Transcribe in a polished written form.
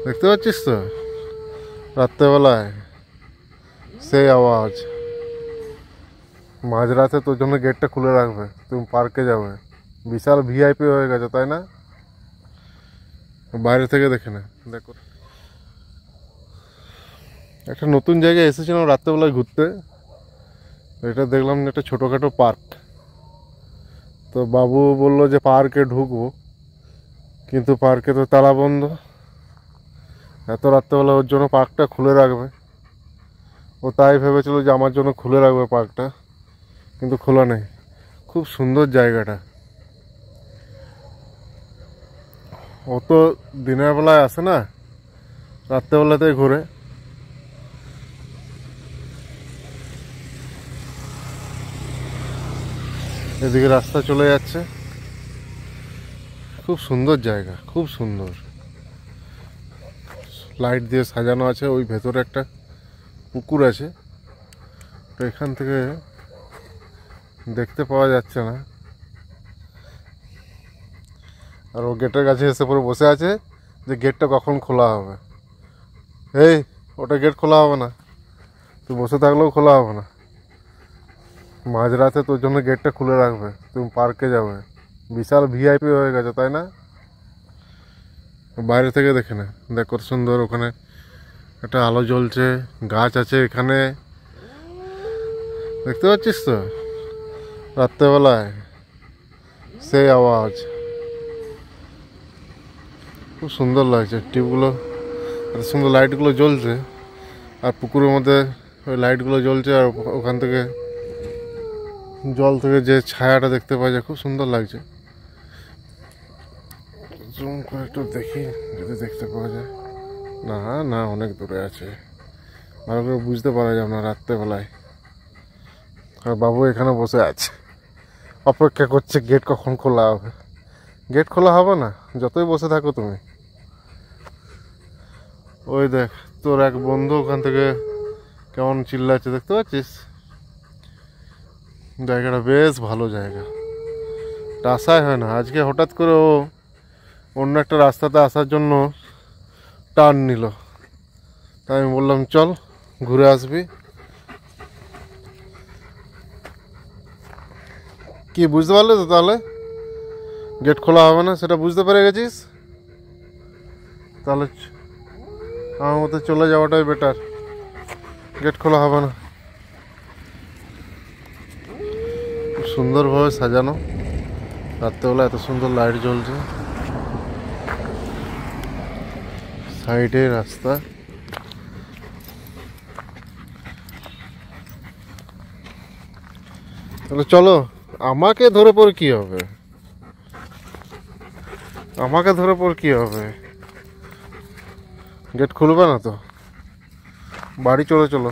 দেখতে পাচ্ছিস তো রাত্রেবেলায় সেই আওয়াজ। মাঝরাতে তোর জন্য গেটটা খুলে রাখবে, তুমি পার্কে যাবে। বিশাল ভিআইপি হয়ে গেছে, তাই না? বাইরে থেকে দেখে না। দেখো, একটা নতুন জায়গায় এসেছিলাম রাত্রেবেলায় ঘুরতে। এটা দেখলাম একটা ছোটোখাটো পার্ক। তো বাবু বললো যে পার্কে ঢুকবো, কিন্তু পার্কে তো তালা বন্ধ। এত রাত্রেবেলা ওর জন্য পার্কটা খুলে রাখবে। ও তাই ভেবেছিল যে আমার জন্য খুলে রাখবে পার্কটা, কিন্তু খোলা নেই। খুব সুন্দর জায়গাটা। ও তো দিনের বেলায় আসে না, রাত্রেবেলাতেই ঘুরে। এদিকে রাস্তা চলে যাচ্ছে। খুব সুন্দর জায়গা, খুব সুন্দর। লাইট দিয়ে সাজানো আছে। ওই ভেতরে একটা পুকুর আছে, তো এখান থেকে দেখতে পাওয়া যাচ্ছে না। আর ও গেটের কাছে এসে পরে বসে আছে যে গেটটা কখন খোলা হবে। এই, ওটা গেট খোলা হবে না, তুই বসে থাকলেও খোলা হবে না। মাঝরাতে তোর জন্য গেটটা খুলে রাখবে, তুমি পার্কে যাবে। বিশাল ভিআইপি হয়ে গেছে, তাই না? বাইরে থেকে দেখে না। দেখ কত সুন্দর, ওখানে একটা আলো জ্বলছে, গাছ আছে এখানে। দেখতে পাচ্ছিস তো রাত্রেবেলায় সেই আওয়াজ। খুব সুন্দর লাগছে। টিউবগুলো এত সুন্দর, লাইটগুলো জ্বলছে। আর পুকুরের মধ্যে ওই লাইটগুলো জ্বলছে, আর ওখান থেকে জল থেকে যে ছায়াটা দেখতে পাওয়া যায়, খুব সুন্দর লাগছে। জুম করে একটু দেখি যদি দেখতে পাওয়া যায়। না না, অনেক দূরে আছে, ভালো করে বুঝতে পারা যাবে না রাত্রেবেলায়। আর বাবু এখানে বসে আছে, অপেক্ষা করছে গেট কখন খোলা হবে। গেট খোলা হবে না যতই বসে থাকো তুমি। ওই দেখ, তোর এক বন্ধু ওখান থেকে কেমন চিল্লাচ্ছে, দেখতে পাচ্ছিস? জায়গাটা বেশ ভালো জায়গা। আসাই হয় না। আজকে হঠাৎ করে ও অন্য একটা রাস্তাতে আসার জন্য টার্ন নিল। তাই আমি বললাম চল ঘুরে আসবি। কি বুঝতে পারলে তো তাহলে? গেট খোলা হবে না সেটা বুঝতে পেরে গেছিস? তাহলে আমার মতো চলে যাওয়াটাই বেটার। গেট খোলা হবে না। খুব সুন্দরভাবে সাজানো, রাত্রেবেলা এত সুন্দর লাইট জ্বলছে। সাইডে রাস্তা। তাহলে চলো, আমাকে ধরে পর কি হবে? আমাকে ধরে পর কি হবে? গেট খুলবে না তো? বাড়ি চলো চলো।